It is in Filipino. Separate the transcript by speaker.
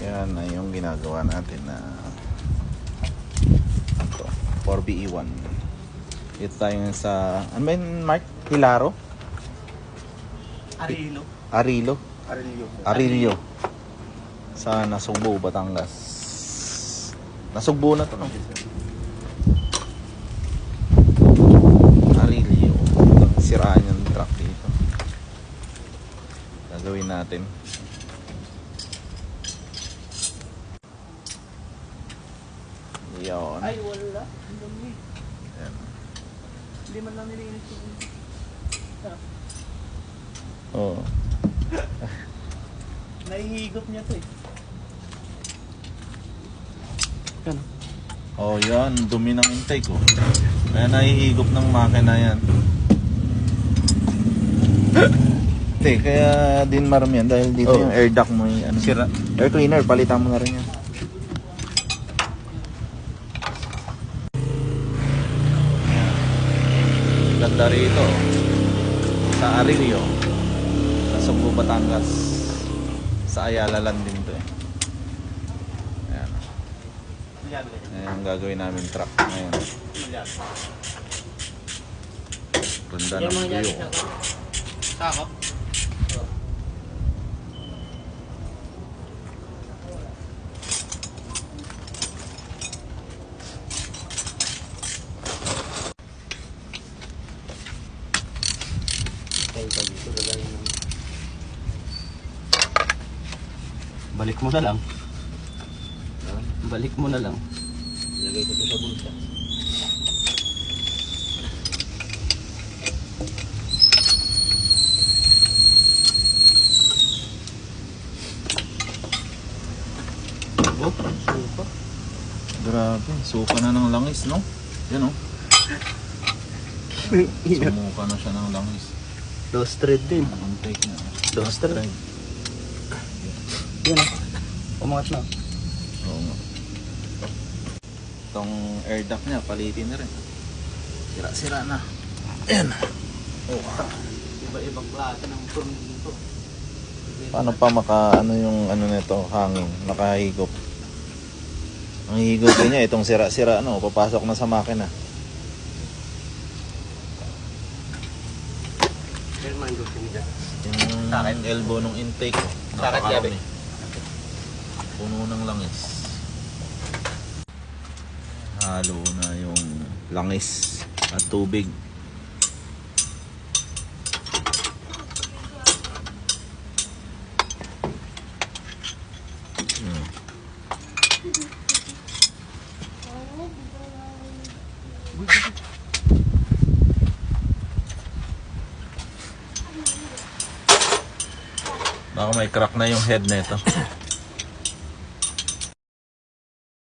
Speaker 1: Yan na yung ginagawa natin na ito, 4BE1. Ito tayo sa, ano ba yun, Mark? Hilaro?
Speaker 2: Arilo.
Speaker 1: Arilo?
Speaker 2: Arilio.
Speaker 1: Arilio. Sa Nasugbo, Batangas. Nasugbo na to, no? Arilio. Siraan yung truck dito. Gagawin natin. Yun.
Speaker 2: Ay, wala. Ang dumi.
Speaker 1: Yan.
Speaker 2: Hindi man lang nilinis yung...
Speaker 1: Oo.
Speaker 2: Nahihigop niya to eh. Yan.
Speaker 1: Oh, yan. Dumi ng intake ko. Kaya nahihigop ng makina yan. Hindi, kaya din marami yan. Dahil dito yung air duct mo yung ano,
Speaker 2: Sira.
Speaker 1: air cleaner, palitan mo na rin yan. Ganda rito. Sa Arilio. Sa Sugbo, Batangas. Sa Ayala lang din to eh. Ayan. Ayan ang gagawin namin truck ngayon. Ganda ng view.
Speaker 2: Sako? Balik mo na lang. Balik mo na lang. Lagay ko ito sa bulsa. Oh, supa.
Speaker 1: Grabe, suka na ng langis, no? Yan, oh. Sumuka na siya ng langis.
Speaker 2: Dos thread din.
Speaker 1: Ang take na.
Speaker 2: Dos thread. Yan ah. Umangat na.
Speaker 1: Oo nga. Itong air duct niya, palitin na rin. Sira-sira na. Ayan. Oh.
Speaker 2: Iba-ibang klase ng turn dito.
Speaker 1: Paano pa ano yung ano nito, hangin, nakahigop. Ang higop niya, itong sira-sira, no, papasok na sa makina. Yung elbow ng intake, oh, napakarami. Puno ng langis. Halo na yung langis at tubig. Baka may crack na yung head nito.